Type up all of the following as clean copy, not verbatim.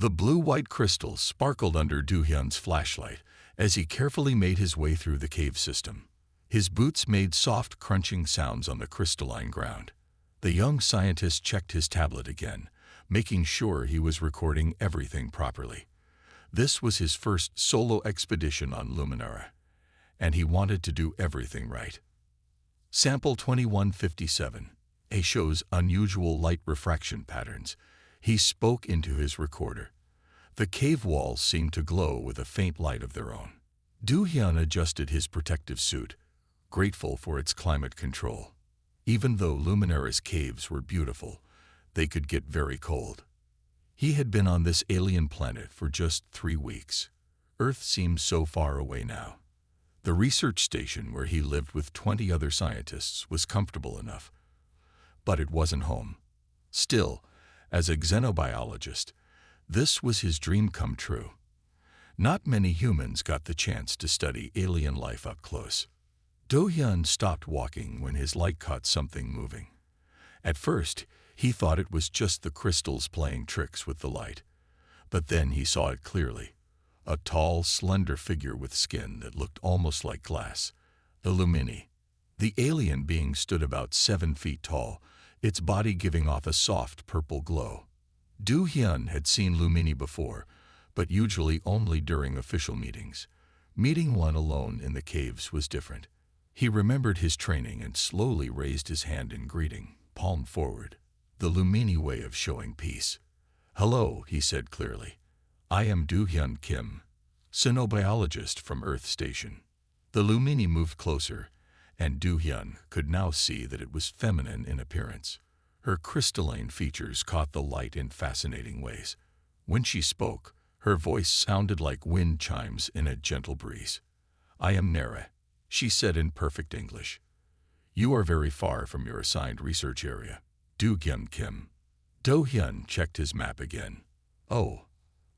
The blue-white crystals sparkled under Do-hyun's flashlight as he carefully made his way through the cave system. His boots made soft, crunching sounds on the crystalline ground. The young scientist checked his tablet again, making sure he was recording everything properly. This was his first solo expedition on Luminara, and he wanted to do everything right. Sample 2157. A shows unusual light refraction patterns. He spoke into his recorder. The cave walls seemed to glow with a faint light of their own. Do-hyun adjusted his protective suit, grateful for its climate control. Even though Luminara's caves were beautiful, they could get very cold. He had been on this alien planet for just 3 weeks. Earth seemed so far away now. The research station where he lived with 20 other scientists was comfortable enough, but it wasn't home. Still, as a xenobiologist, this was his dream come true. Not many humans got the chance to study alien life up close. Do-hyun stopped walking when his light caught something moving. At first, he thought it was just the crystals playing tricks with the light. But then he saw it clearly. A tall, slender figure with skin that looked almost like glass. The Lumini. The alien being stood about 7 feet tall, its body giving off a soft purple glow. Do-hyun had seen Lumini before, but usually only during official meetings. Meeting one alone in the caves was different. He remembered his training and slowly raised his hand in greeting, palm forward. The Lumini way of showing peace. "Hello," he said clearly. "I am Do-hyun Kim, xenobiologist from Earth Station." The Lumini moved closer, and Do-hyun could now see that it was feminine in appearance. Her crystalline features caught the light in fascinating ways. When she spoke, her voice sounded like wind chimes in a gentle breeze. "I am Nara," she said in perfect English. "You are very far from your assigned research area." Do-hyun Kim. Do-hyun checked his map again. "Oh,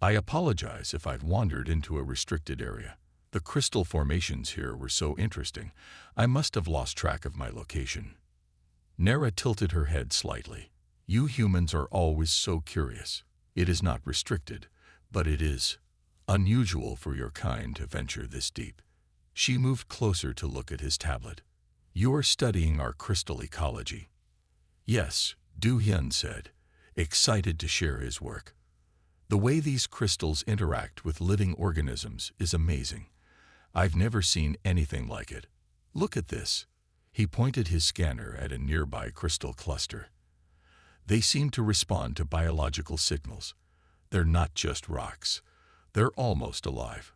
I apologize if I've wandered into a restricted area. The crystal formations here were so interesting, I must have lost track of my location." Nara tilted her head slightly. "You humans are always so curious. It is not restricted, but it is unusual for your kind to venture this deep." She moved closer to look at his tablet. "You are studying our crystal ecology." "Yes," Do-hyun said, excited to share his work. "The way these crystals interact with living organisms is amazing. I've never seen anything like it. Look at this." He pointed his scanner at a nearby crystal cluster. "They seem to respond to biological signals. They're not just rocks. They're almost alive."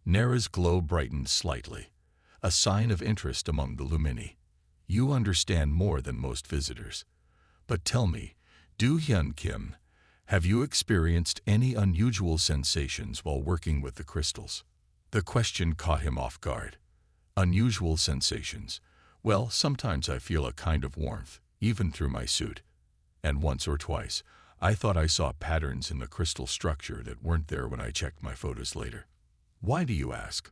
Nara's glow brightened slightly, a sign of interest among the Lumini. "You understand more than most visitors. But tell me, Do-hyun Kim, have you experienced any unusual sensations while working with the crystals?" The question caught him off guard. Unusual sensations. Well, sometimes I feel a kind of warmth, even through my suit. And once or twice, I thought I saw patterns in the crystal structure that weren't there when I checked my photos later. "Why do you ask?"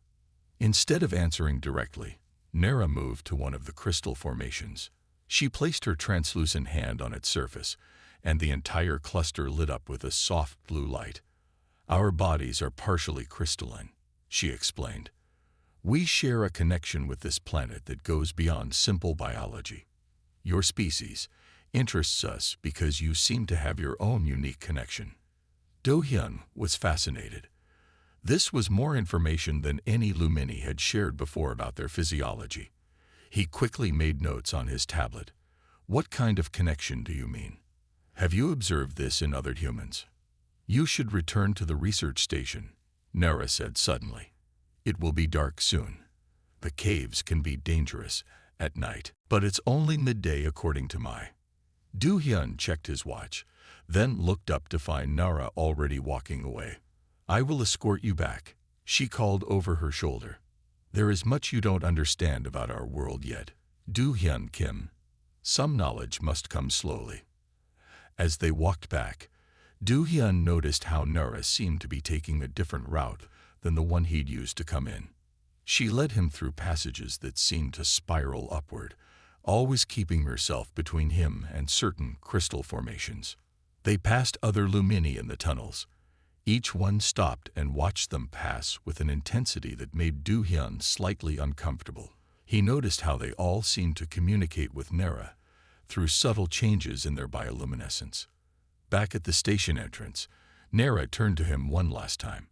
Instead of answering directly, Nara moved to one of the crystal formations. She placed her translucent hand on its surface, and the entire cluster lit up with a soft blue light. "Our bodies are partially crystalline," she explained. "We share a connection with this planet that goes beyond simple biology. Your species interests us because you seem to have your own unique connection." Do-hyun was fascinated. This was more information than any Lumini had shared before about their physiology. He quickly made notes on his tablet. "What kind of connection do you mean? Have you observed this in other humans?" "You should return to the research station," Nara said suddenly. "It will be dark soon. The caves can be dangerous at night, but it's only midday according to my." Do-hyun checked his watch, then looked up to find Nara already walking away. "I will escort you back," she called over her shoulder. "There is much you don't understand about our world yet, Do-hyun Kim. Some knowledge must come slowly." As they walked back, Do-hyun noticed how Nara seemed to be taking a different route than the one he'd used to come in. She led him through passages that seemed to spiral upward, always keeping herself between him and certain crystal formations. They passed other Lumini in the tunnels, Each one stopped and watched them pass with an intensity that made Do-hyun slightly uncomfortable. He noticed how they all seemed to communicate with Nera through subtle changes in their bioluminescence. Back at the station entrance, Nera turned to him one last time.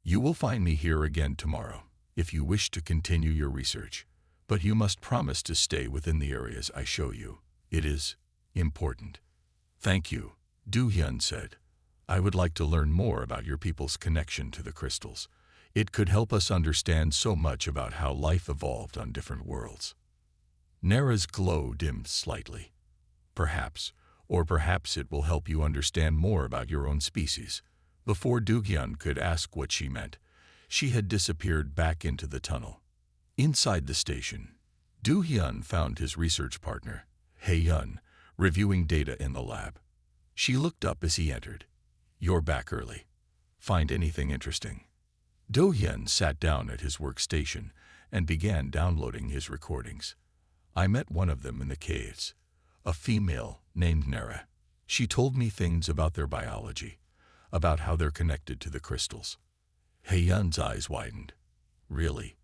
"You will find me here again tomorrow, if you wish to continue your research. But you must promise to stay within the areas I show you. It is important." "Thank you," Do-hyun said. "I would like to learn more about your people's connection to the crystals. It could help us understand so much about how life evolved on different worlds." Nera's glow dimmed slightly. "Perhaps, or perhaps it will help you understand more about your own species." Before Do-hyun could ask what she meant, she had disappeared back into the tunnel. Inside the station, Do-hyun found his research partner, Hae-yun, reviewing data in the lab. She looked up as he entered. "You're back early. Find anything interesting?" Do-hyun sat down at his workstation and began downloading his recordings. "I met one of them in the caves, a female named Nera. She told me things about their biology, about how they're connected to the crystals." Hae-yun's eyes widened. "Really?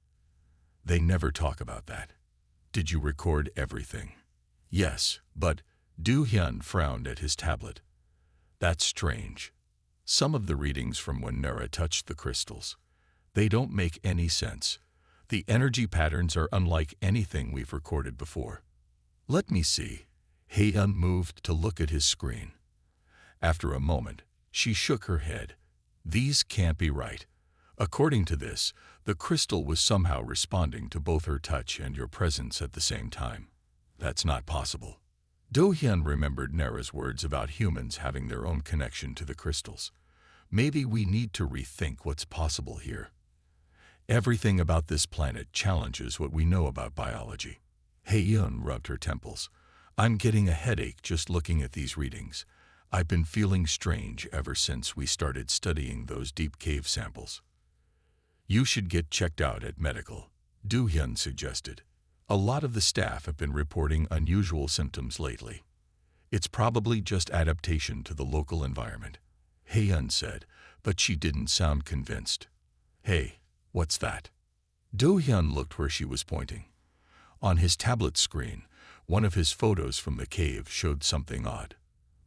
They never talk about that. Did you record everything?" "Yes, but..." Do-hyun frowned at his tablet. "That's strange. Some of the readings from when Nera touched the crystals, they don't make any sense. The energy patterns are unlike anything we've recorded before." "Let me see." Hae-yun moved to look at his screen. After a moment, she shook her head. "These can't be right. According to this, the crystal was somehow responding to both her touch and your presence at the same time. That's not possible." Do-hyun remembered Nera's words about humans having their own connection to the crystals. "Maybe we need to rethink what's possible here. Everything about this planet challenges what we know about biology." Hae-yun rubbed her temples. "I'm getting a headache just looking at these readings. I've been feeling strange ever since we started studying those deep cave samples." "You should get checked out at medical," Do-hyun suggested. "A lot of the staff have been reporting unusual symptoms lately. It's probably just adaptation to the local environment," Hae-yun said, but she didn't sound convinced. "Hey, what's that?" Do-hyun looked where she was pointing. On his tablet screen, one of his photos from the cave showed something odd.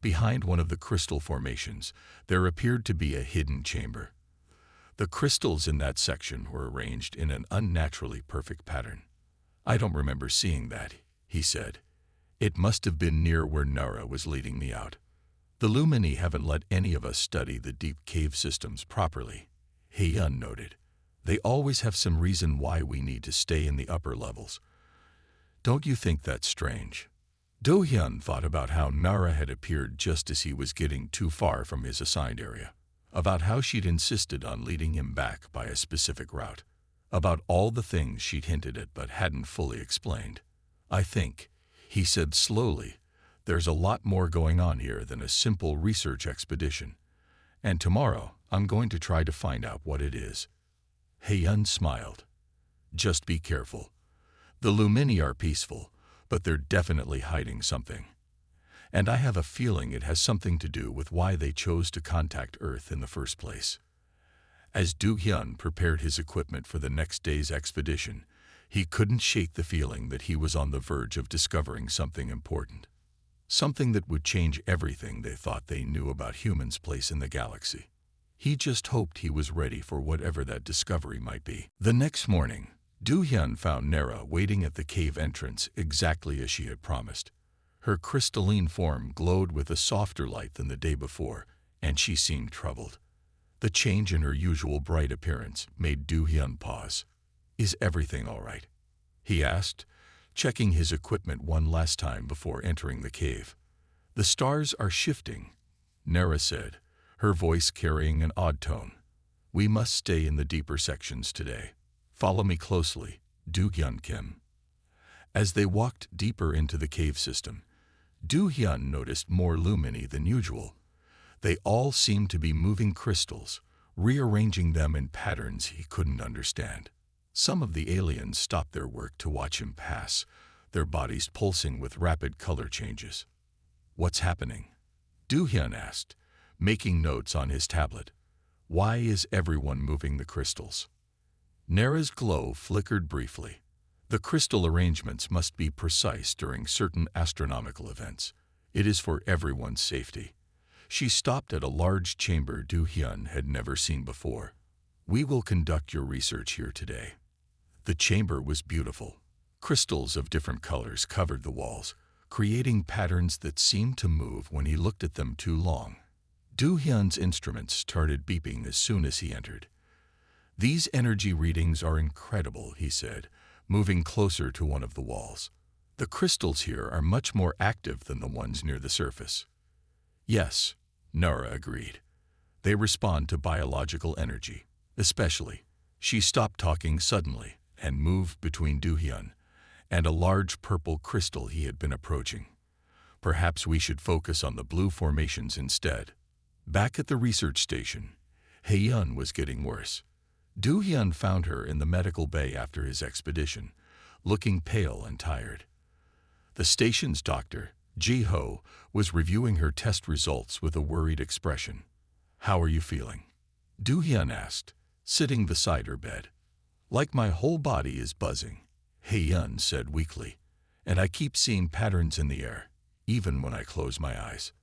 Behind one of the crystal formations, there appeared to be a hidden chamber. The crystals in that section were arranged in an unnaturally perfect pattern. "I don't remember seeing that," he said. "It must have been near where Nara was leading me out. The Lumini haven't let any of us study the deep cave systems properly," Hae-yun noted. "They always have some reason why we need to stay in the upper levels. Don't you think that's strange?" Do-hyun thought about how Nara had appeared just as he was getting too far from his assigned area, about how she'd insisted on leading him back by a specific route, about all the things she'd hinted at but hadn't fully explained. "I think," he said slowly, "there's a lot more going on here than a simple research expedition. And tomorrow, I'm going to try to find out what it is." Hae-yun smiled. "Just be careful. The Lumini are peaceful, but they're definitely hiding something. And I have a feeling it has something to do with why they chose to contact Earth in the first place." As Do-hyun prepared his equipment for the next day's expedition, he couldn't shake the feeling that he was on the verge of discovering something important. Something that would change everything they thought they knew about humans' place in the galaxy. He just hoped he was ready for whatever that discovery might be. The next morning, Do-hyun found Nera waiting at the cave entrance exactly as she had promised. Her crystalline form glowed with a softer light than the day before, and she seemed troubled. The change in her usual bright appearance made Do-hyun pause. "Is everything all right?" he asked, checking his equipment one last time before entering the cave. "The stars are shifting," Nera said, her voice carrying an odd tone. "We must stay in the deeper sections today. Follow me closely, Do-hyun Kim." As they walked deeper into the cave system, Do-hyun noticed more Lumini than usual. They all seemed to be moving crystals, rearranging them in patterns he couldn't understand. Some of the aliens stopped their work to watch him pass, their bodies pulsing with rapid color changes. "What's happening?" Do-hyun asked, making notes on his tablet. Why is everyone moving the crystals? Nara's glow flickered briefly. The crystal arrangements must be precise during certain astronomical events. It is for everyone's safety. She stopped at a large chamber Du Hyun had never seen before. We will conduct your research here today. The chamber was beautiful. Crystals of different colors covered the walls, creating patterns that seemed to move when he looked at them too long. Du Hyun's instruments started beeping as soon as he entered. These energy readings are incredible, he said, moving closer to one of the walls. The crystals here are much more active than the ones near the surface. Yes, Nara agreed. They respond to biological energy, especially. She stopped talking suddenly and moved between Du Hyun and a large purple crystal he had been approaching. Perhaps we should focus on the blue formations instead. Back at the research station, Hyun was getting worse. Du Hyun found her in the medical bay after his expedition, looking pale and tired. The station's doctor, Ji-ho, was reviewing her test results with a worried expression. How are you feeling? Du Hyun asked, sitting beside her bed. Like my whole body is buzzing, Hyun said weakly, and I keep seeing patterns in the air, even when I close my eyes.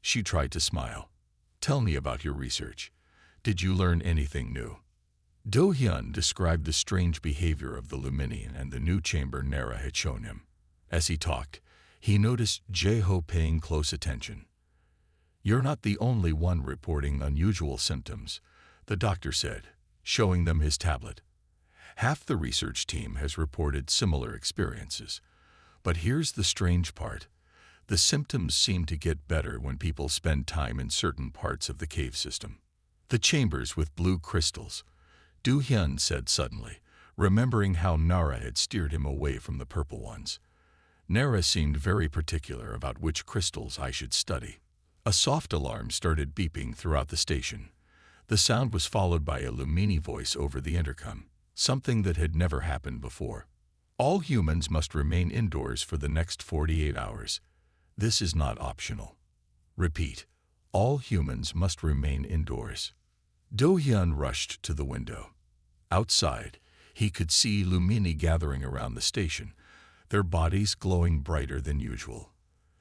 She tried to smile. Tell me about your research. Did you learn anything new? Do Hyun described the strange behavior of the Lumini and the new chamber Nara had shown him. As he talked, he noticed Jae-ho paying close attention. You're not the only one reporting unusual symptoms, the doctor said, showing them his tablet. Half the research team has reported similar experiences. But here's the strange part. The symptoms seem to get better when people spend time in certain parts of the cave system. The chambers with blue crystals, Du Hyun said suddenly, remembering how Nara had steered him away from the purple ones. Nara seemed very particular about which crystals I should study. A soft alarm started beeping throughout the station. The sound was followed by a Lumini voice over the intercom, something that had never happened before. All humans must remain indoors for the next 48 hours. This is not optional. Repeat, all humans must remain indoors. Do Hyun rushed to the window. Outside, he could see Lumini gathering around the station, their bodies glowing brighter than usual.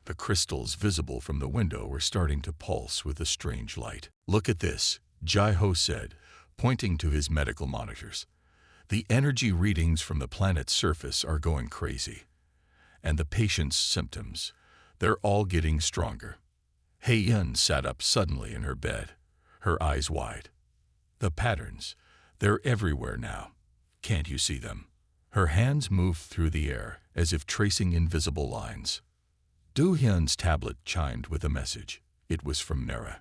The crystals visible from the window were starting to pulse with a strange light. Look at this, Jae-ho said, pointing to his medical monitors. The energy readings from the planet's surface are going crazy. And the patient's symptoms, they're all getting stronger. Hyun sat up suddenly in her bed, her eyes wide. The patterns, they're everywhere now. Can't you see them? Her hands moved through the air as if tracing invisible lines. Do Hyun's tablet chimed with a message. It was from Nara.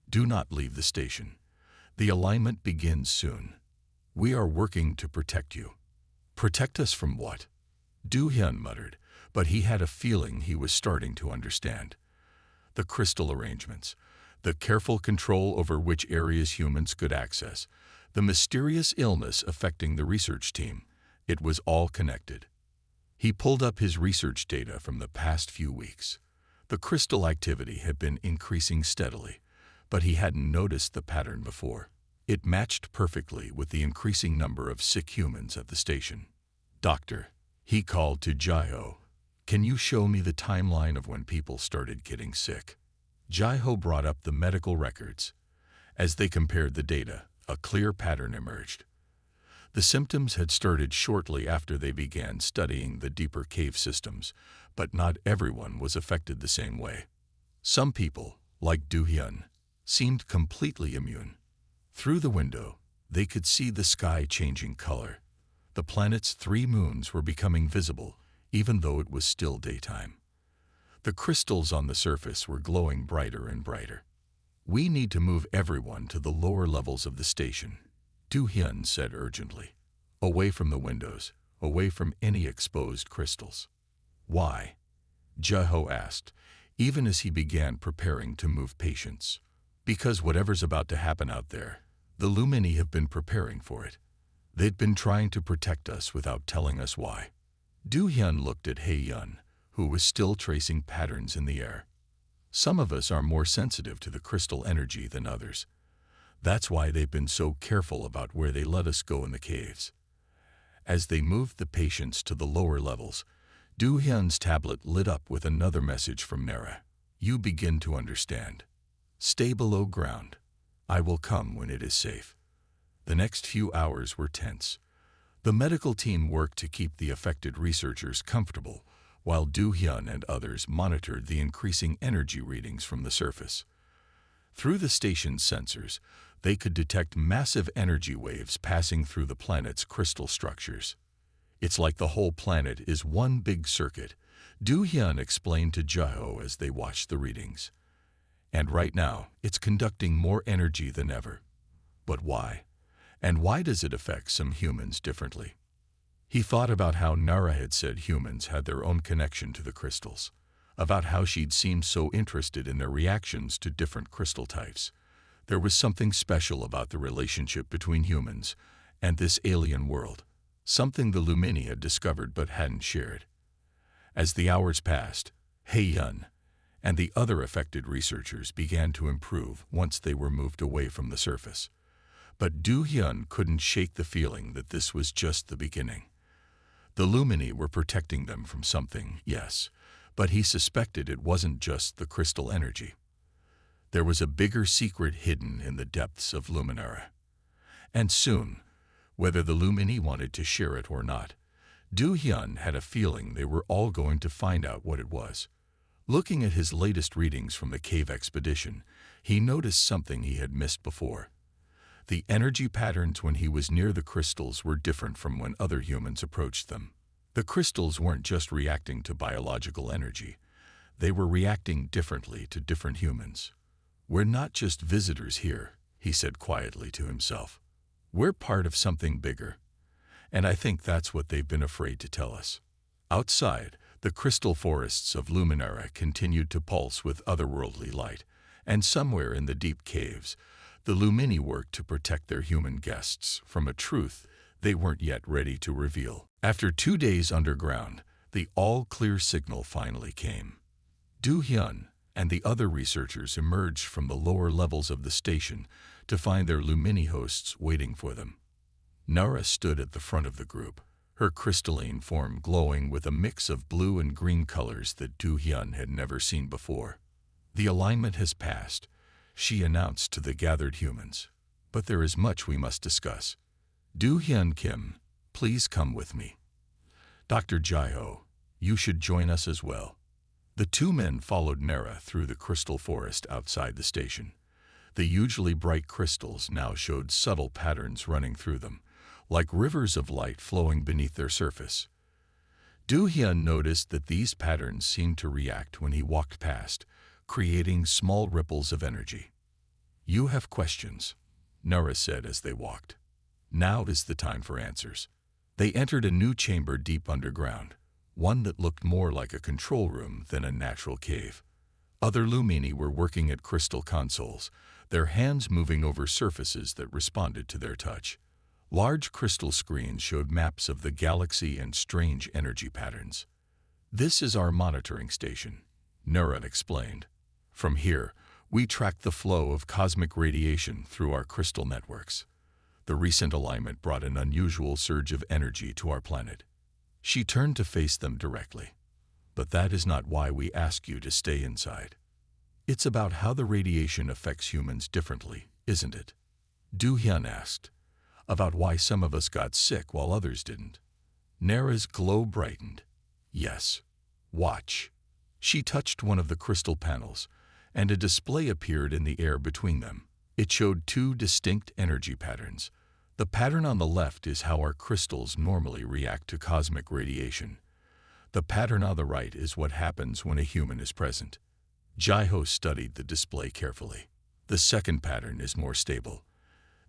Do not leave the station. The alignment begins soon. We are working to protect you. Protect us from what? Do Hyun muttered, but he had a feeling he was starting to understand. The crystal arrangements, the careful control over which areas humans could access, the mysterious illness affecting the research team, it was all connected. He pulled up his research data from the past few weeks. The crystal activity had been increasing steadily, but he hadn't noticed the pattern before. It matched perfectly with the increasing number of sick humans at the station. Doctor, he called to Jae-ho. Can you show me the timeline of when people started getting sick? Jae-ho brought up the medical records. As they compared the data, a clear pattern emerged. The symptoms had started shortly after they began studying the deeper cave systems, but not everyone was affected the same way. Some people, like Do Hyun, seemed completely immune. Through the window, they could see the sky changing color. The planet's 3 moons were becoming visible, even though it was still daytime. The crystals on the surface were glowing brighter and brighter. We need to move everyone to the lower levels of the station, Do Hyun said urgently. Away from the windows, away from any exposed crystals. Why? Jae-ho asked, even as he began preparing to move patients. Because whatever's about to happen out there, the Lumini have been preparing for it. They'd been trying to protect us without telling us why. Do Hyun looked at Hyun, who was still tracing patterns in the air. Some of us are more sensitive to the crystal energy than others. That's why they've been so careful about where they let us go in the caves. As they moved the patients to the lower levels, Du-hyun's tablet lit up with another message from Nara. You begin to understand. Stay below ground. I will come when it is safe. The next few hours were tense. The medical team worked to keep the affected researchers comfortable, while Du-hyun and others monitored the increasing energy readings from the surface. Through the station's sensors, they could detect massive energy waves passing through the planet's crystal structures. It's like the whole planet is one big circuit, Du-hyun explained to Jae-ho as they watched the readings. And right now, it's conducting more energy than ever. But why? And why does it affect some humans differently? He thought about how Nara had said humans had their own connection to the crystals, about how she'd seemed so interested in their reactions to different crystal types. There was something special about the relationship between humans and this alien world, something the Lumini had discovered but hadn't shared. As the hours passed, Hae-yun and the other affected researchers began to improve once they were moved away from the surface. But Du-hyun couldn't shake the feeling that this was just the beginning. The Lumini were protecting them from something, yes, but he suspected it wasn't just the crystal energy. There was a bigger secret hidden in the depths of Luminara. And soon, whether the Lumini wanted to share it or not, Du-hyun had a feeling they were all going to find out what it was. Looking at his latest readings from the cave expedition, he noticed something he had missed before. The energy patterns when he was near the crystals were different from when other humans approached them. The crystals weren't just reacting to biological energy. They were reacting differently to different humans. We're not just visitors here, he said quietly to himself. We're part of something bigger. And I think that's what they've been afraid to tell us. Outside, the crystal forests of Luminara continued to pulse with otherworldly light, and somewhere in the deep caves, the Lumini worked to protect their human guests from a truth they weren't yet ready to reveal. After 2 days underground, the all-clear signal finally came. Du-hyun and the other researchers emerged from the lower levels of the station to find their Lumini hosts waiting for them. Nara stood at the front of the group, her crystalline form glowing with a mix of blue and green colors that Du-hyun had never seen before. The alignment has passed, she announced to the gathered humans. But there is much we must discuss. Du-hyun Kim, please come with me. Dr. Jae-ho, you should join us as well. The two men followed Nara through the crystal forest outside the station. The usually bright crystals now showed subtle patterns running through them, like rivers of light flowing beneath their surface. Du-hyun noticed that these patterns seemed to react when he walked past, creating small ripples of energy. You have questions, Nara said as they walked. Now is the time for answers. They entered a new chamber deep underground, one that looked more like a control room than a natural cave. Other Lumini were working at crystal consoles, their hands moving over surfaces that responded to their touch. Large crystal screens showed maps of the galaxy and strange energy patterns. This is our monitoring station, Nara explained. From here, we track the flow of cosmic radiation through our crystal networks. The recent alignment brought an unusual surge of energy to our planet. She turned to face them directly. But that is not why we ask you to stay inside. It's about how the radiation affects humans differently, isn't it? Du-hyun asked. About why some of us got sick while others didn't. Nara's glow brightened. Yes. Watch. She touched one of the crystal panels, and a display appeared in the air between them. It showed 2 distinct energy patterns. The pattern on the left is how our crystals normally react to cosmic radiation. The pattern on the right is what happens when a human is present. Jae-ho studied the display carefully. The second pattern is more stable.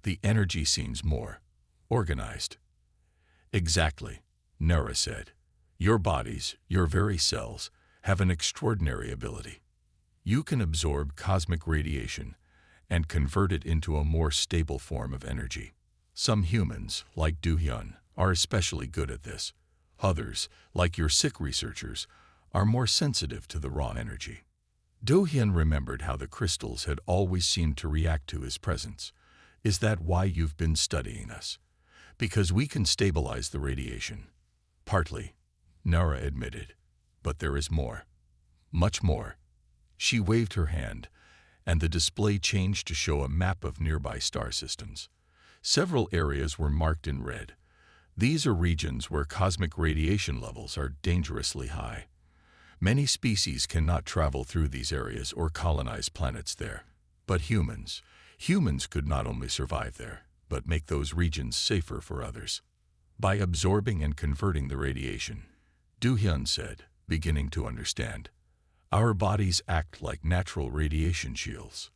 The energy seems more organized. Exactly, Nara said. Your bodies, your very cells, have an extraordinary ability. You can absorb cosmic radiation and convert it into a more stable form of energy. Some humans, like Du-hyun, are especially good at this. Others, like your sick researchers, are more sensitive to the raw energy. Du-hyun remembered how the crystals had always seemed to react to his presence, Is that why you've been studying us? Because we can stabilize the radiation. Partly, Nara admitted. But there is more. Much more. She waved her hand, and the display changed to show a map of nearby star systems. Several areas were marked in red. These are regions where cosmic radiation levels are dangerously high. Many species cannot travel through these areas or colonize planets there. But humans could not only survive there, but make those regions safer for others. By absorbing and converting the radiation, Do-hyun said, beginning to understand. Our bodies act like natural radiation shields.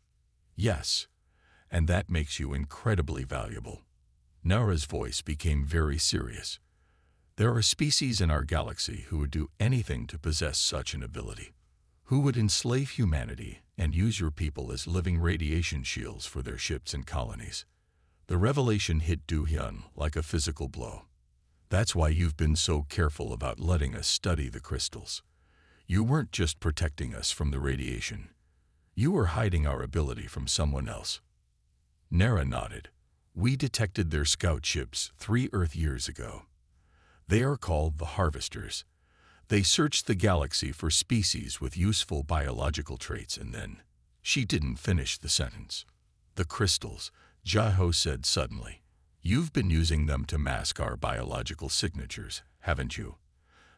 Yes, and that makes you incredibly valuable. Nara's voice became very serious. There are species in our galaxy who would do anything to possess such an ability, who would enslave humanity and use your people as living radiation shields for their ships and colonies. The revelation hit Do-hyun like a physical blow. That's why you've been so careful about letting us study the crystals. You weren't just protecting us from the radiation. You were hiding our ability from someone else. Nara nodded. We detected their scout ships 3 Earth years ago. They are called the Harvesters. They searched the galaxy for species with useful biological traits and then... She didn't finish the sentence. The crystals, Jae-ho said suddenly. You've been using them to mask our biological signatures, haven't you?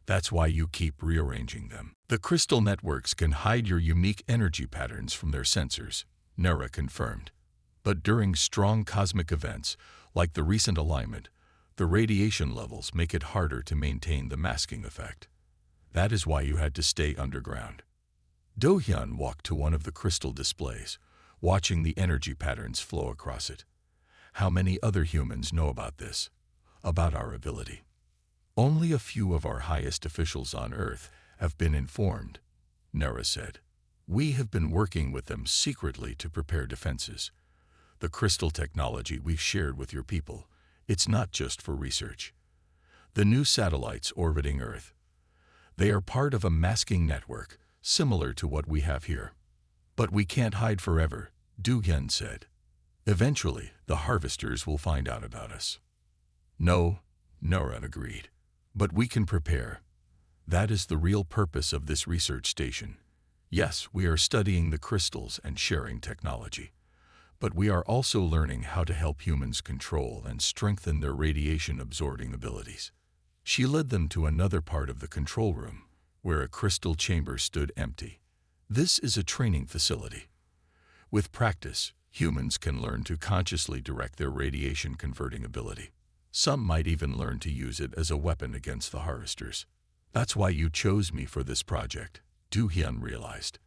That's why you keep rearranging them. The crystal networks can hide your unique energy patterns from their sensors, Nara confirmed. But during strong cosmic events, like the recent alignment, the radiation levels make it harder to maintain the masking effect. That is why you had to stay underground. Do-hyun walked to one of the crystal displays, watching the energy patterns flow across it. How many other humans know about this? About our ability? Only a few of our highest officials on Earth have been informed, Nara said. We have been working with them secretly to prepare defenses. The crystal technology we've shared with your people, it's not just for research. The new satellites orbiting Earth, they are part of a masking network, similar to what we have here. But we can't hide forever, Do-hyun said. Eventually, the Harvesters will find out about us. No, Nara agreed. But we can prepare. That is the real purpose of this research station. Yes, we are studying the crystals and sharing technology. But we are also learning how to help humans control and strengthen their radiation-absorbing abilities. She led them to another part of the control room, where a crystal chamber stood empty. This is a training facility. With practice, humans can learn to consciously direct their radiation-converting ability. Some might even learn to use it as a weapon against the Harvesters. That's why you chose me for this project, Do-hyun realized.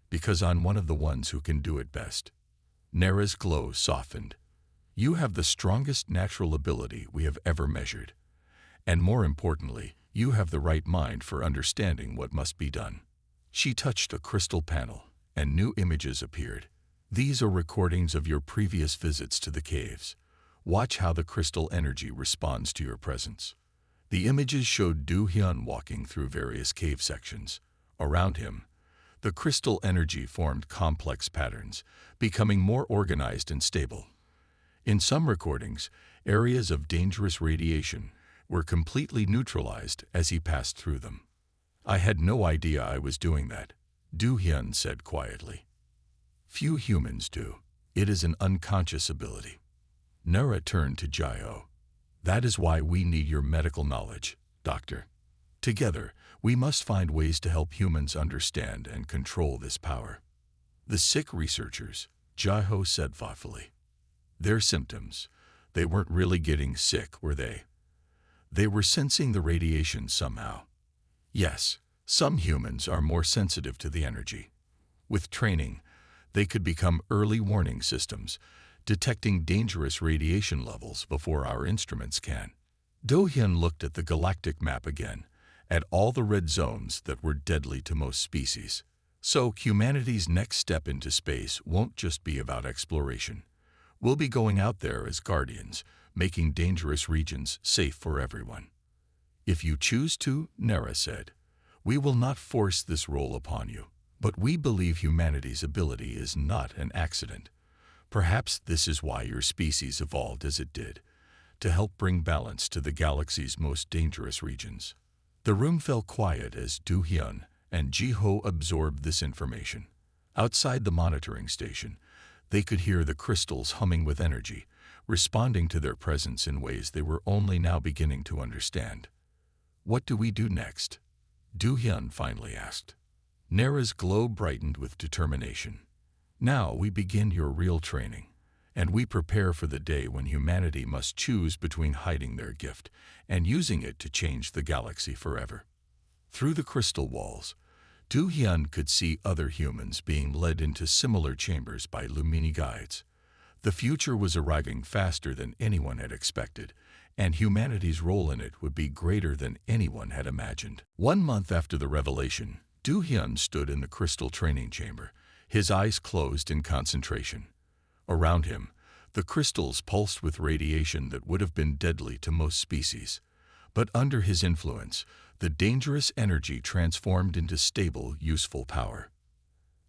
Because I'm one of the ones who can do it best. Nara's glow softened. You have the strongest natural ability we have ever measured. And more importantly, you have the right mind for understanding what must be done. She touched a crystal panel, and new images appeared. These are recordings of your previous visits to the caves. Watch how the crystal energy responds to your presence. The images showed Do-hyun walking through various cave sections. Around him, the crystal energy formed complex patterns, becoming more organized and stable. In some recordings, areas of dangerous radiation were completely neutralized as he passed through them. I had no idea I was doing that, Do-hyun said quietly. Few humans do. It is an unconscious ability. Nara turned to Jae-ho. That is why we need your medical knowledge, Doctor. Together, we must find ways to help humans understand and control this power. The sick researchers, Jae-ho said thoughtfully. Their symptoms, they weren't really getting sick, were they? They were sensing the radiation somehow. Yes, some humans are more sensitive to the energy. With training, they could become early warning systems, detecting dangerous radiation levels before our instruments can. Do-hyun looked at the galactic map again, at all the red zones that were deadly to most species. So humanity's next step into space won't just be about exploration. We'll be going out there as guardians, making dangerous regions safe for everyone. If you choose to, Nara said, we will not force this role upon you. But we believe humanity's ability is not an accident. Perhaps this is why your species evolved as it did, to help bring balance to the galaxy's most dangerous regions. The room fell quiet as Do-hyun and Ji-ho absorbed this information. Outside the monitoring station, they could hear the crystals humming with energy, responding to their presence in ways they were only now beginning to understand. "What do we do next?" Do-hyun finally asked. Nera's glow brightened with determination. "Now we begin your real training, and we prepare for the day when humanity must choose between hiding their gift and using it to change the galaxy forever." Through the crystal walls, Do-hyun could see other humans being led into similar chambers by Lumini guides. The future was arriving faster than anyone had expected, and humanity's role in it would be greater than anyone had imagined. 1 month after the revelation, Do-hyun stood in the crystal training chamber, his eyes closed in concentration. Around him, the crystals pulsed with radiation that would have been deadly to most species. But under his influence, the dangerous energy transformed into stable, useful power.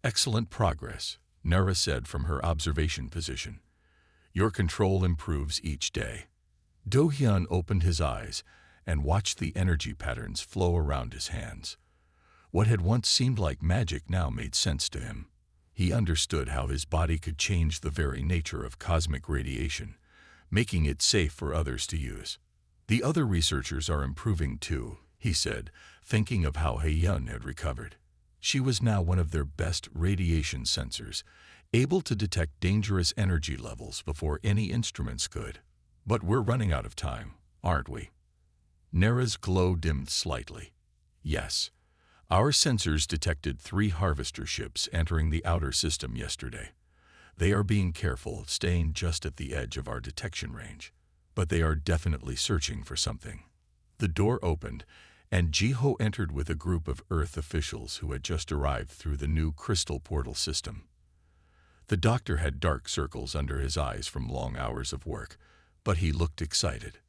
"Excellent progress," Nera said from her observation position. "Your control improves each day." Do-hyun opened his eyes and watched the energy patterns flow around his hands. What had once seemed like magic now made sense to him. He understood how his body could change the very nature of cosmic radiation, making it safe for others to use. "The other researchers are improving too," he said, thinking of how Hae-yun had recovered. She was now one of their best radiation sensors, able to detect dangerous energy levels before any instruments could. "But we're running out of time, aren't we?" Nera's glow dimmed slightly. "Yes. Our sensors detected 3 harvester ships entering the outer system yesterday. They are being careful, staying just at the edge of our detection range. But they are definitely searching for something." The door opened, and Ji-ho entered with a group of Earth officials who had just arrived through the new crystal portal system. The doctor had dark circles under his eyes from long hours of work, but he looked excited.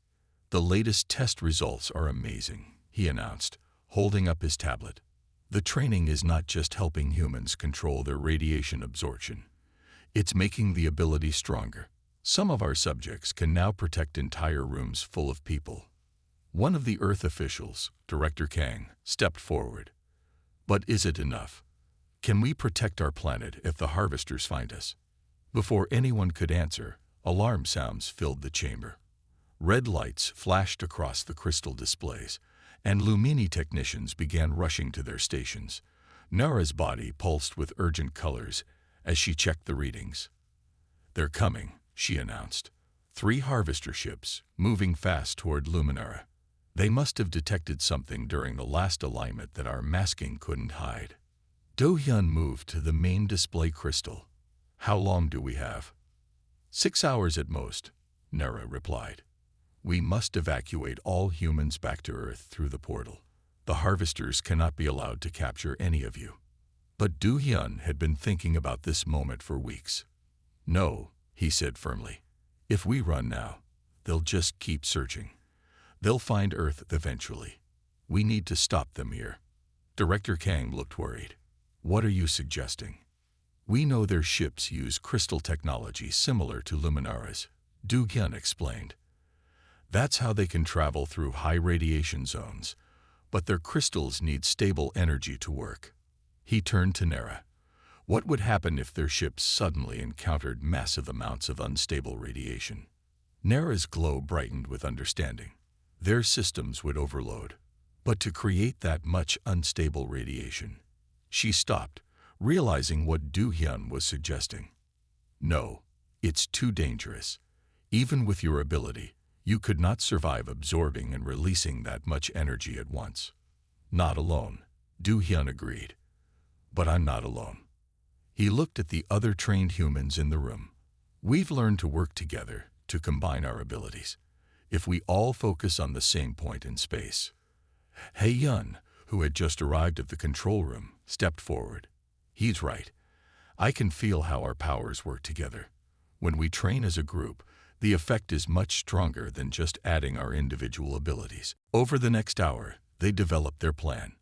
"The latest test results are amazing," he announced, holding up his tablet. "The training is not just helping humans control their radiation absorption. It's making the ability stronger. Some of our subjects can now protect entire rooms full of people." One of the Earth officials, Director Kang, stepped forward. "But is it enough? Can we protect our planet if the harvesters find us?" Before anyone could answer, alarm sounds filled the chamber. Red lights flashed across the crystal displays, and Lumini technicians began rushing to their stations. Nara's body pulsed with urgent colors as she checked the readings. "They're coming," she announced. 3 harvester ships, moving fast toward Luminara. They must have detected something during the last alignment that our masking couldn't hide. Do-hyun moved to the main display crystal. "How long do we have?" 6 hours at most, Nara replied. "We must evacuate all humans back to Earth through the portal. The harvesters cannot be allowed to capture any of you." But Do-hyun had been thinking about this moment for weeks. "No," he said firmly. "If we run now, they'll just keep searching. They'll find Earth eventually. We need to stop them here." Director Kang looked worried. "What are you suggesting?" "We know their ships use crystal technology similar to Luminara's," Do-hyun explained. "That's how they can travel through high radiation zones, but their crystals need stable energy to work." He turned to Nara. "What would happen if their ships suddenly encountered massive amounts of unstable radiation?" Nara's glow brightened with understanding. Their systems would overload. But to create that much unstable radiation, she stopped, realizing what Do-hyun was suggesting. "No, it's too dangerous. Even with your ability, you could not survive absorbing and releasing that much energy at once." "Not alone," Do-hyun agreed. "But I'm not alone." He looked at the other trained humans in the room. "We've learned to work together, to combine our abilities. If we all focus on the same point in space." Hae-yun, who had just arrived at the control room, stepped forward. "He's right. I can feel how our powers work together. When we train as a group, the effect is much stronger than just adding our individual abilities." Over the next hour, they developed their plan.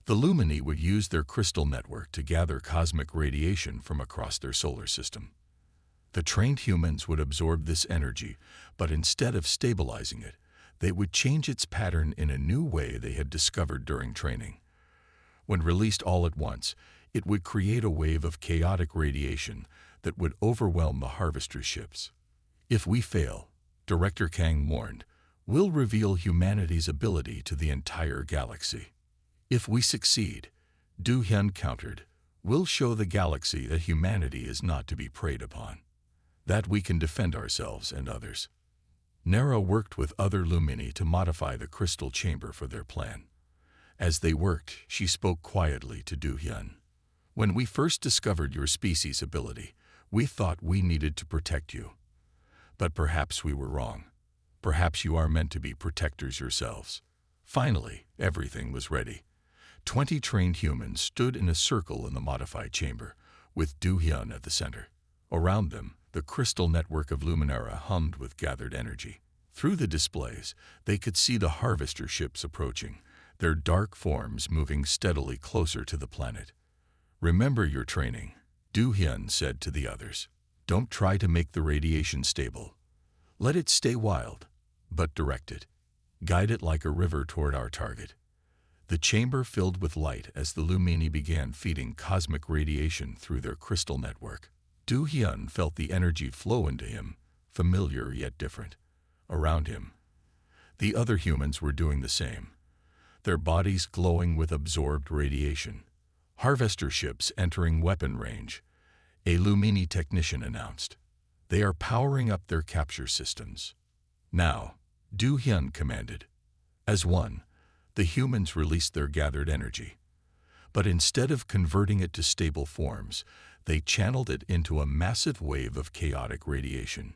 The Lumini would use their crystal network to gather cosmic radiation from across their solar system. The trained humans would absorb this energy, but instead of stabilizing it, they would change its pattern in a new way they had discovered during training. When released all at once, it would create a wave of chaotic radiation that would overwhelm the harvester ships. If we fail, Director Kang warned, we'll reveal humanity's ability to the entire galaxy. If we succeed, Du Hyun countered, we'll show the galaxy that humanity is not to be preyed upon, that we can defend ourselves and others. Nara worked with other Lumini to modify the crystal chamber for their plan. As they worked, she spoke quietly to Du Hyun. When we first discovered your species' ability, we thought we needed to protect you. But perhaps we were wrong. Perhaps you are meant to be protectors yourselves. Finally, everything was ready. 20 trained humans stood in a circle in the modified chamber, with Du Hyun at the center. Around them, the crystal network of Luminara hummed with gathered energy. Through the displays, they could see the harvester ships approaching, their dark forms moving steadily closer to the planet. Remember your training, Du Hyun said to the others. Don't try to make the radiation stable. Let it stay wild, but direct it. Guide it like a river toward our target. The chamber filled with light as the Lumini began feeding cosmic radiation through their crystal network. Du Hyun felt the energy flow into him, familiar yet different. Around him, the other humans were doing the same, their bodies glowing with absorbed radiation. Harvester ships entering weapon range, a Lumini technician announced. They are powering up their capture systems. Now, Du Hyun commanded. As one, the humans released their gathered energy. But instead of converting it to stable forms, they channeled it into a massive wave of chaotic radiation.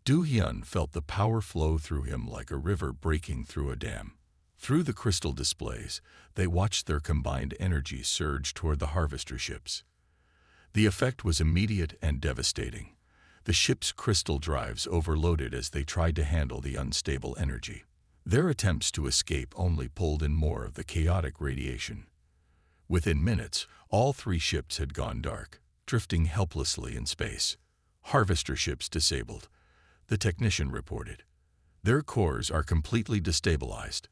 Du Hyun felt the power flow through him like a river breaking through a dam. Through the crystal displays, they watched their combined energy surge toward the harvester ships. The effect was immediate and devastating. The ship's crystal drives overloaded as they tried to handle the unstable energy. Their attempts to escape only pulled in more of the chaotic radiation. Within minutes, all 3 ships had gone dark, drifting helplessly in space. Harvester ships disabled, the technician reported. Their cores are completely destabilized.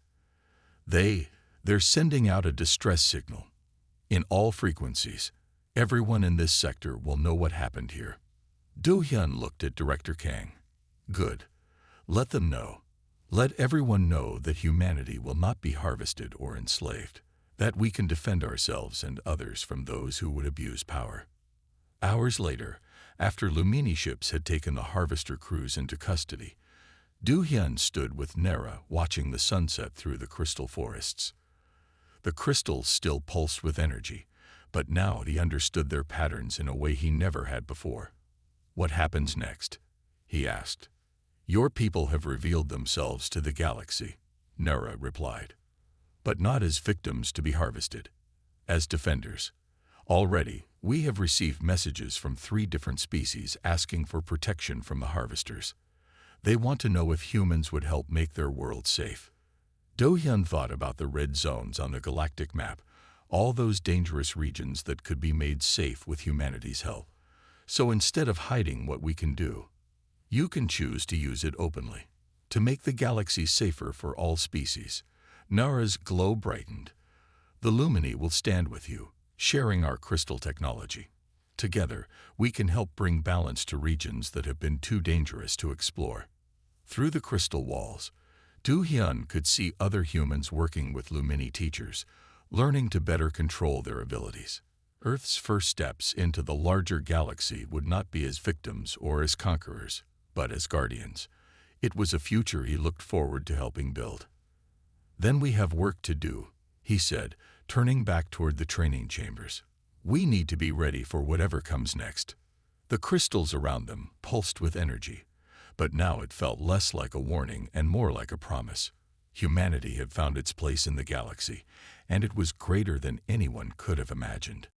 They're sending out a distress signal. In all frequencies, everyone in this sector will know what happened here. Du Hyun looked at Director Kang. Good. Let them know. Let everyone know that humanity will not be harvested or enslaved, that we can defend ourselves and others from those who would abuse power. Hours later, after Lumini ships had taken the harvester crews into custody, Du Hyun stood with Nara watching the sunset through the crystal forests. The crystals still pulsed with energy, but now he understood their patterns in a way he never had before. What happens next? He asked. Your people have revealed themselves to the galaxy, Nara replied. But not as victims to be harvested, as defenders. Already, we have received messages from 3 different species asking for protection from the harvesters. They want to know if humans would help make their world safe. Du Hyun thought about the red zones on the galactic map, all those dangerous regions that could be made safe with humanity's help. So instead of hiding what we can do, you can choose to use it openly, to make the galaxy safer for all species. Nara's glow brightened. The Lumini will stand with you, sharing our crystal technology. Together, we can help bring balance to regions that have been too dangerous to explore. Through the crystal walls, Du Hyun could see other humans working with Lumini teachers, learning to better control their abilities. Earth's first steps into the larger galaxy would not be as victims or as conquerors, but as guardians. It was a future he looked forward to helping build. Then we have work to do, he said, turning back toward the training chambers. We need to be ready for whatever comes next. The crystals around them pulsed with energy, but now it felt less like a warning and more like a promise. Humanity had found its place in the galaxy, and it was greater than anyone could have imagined.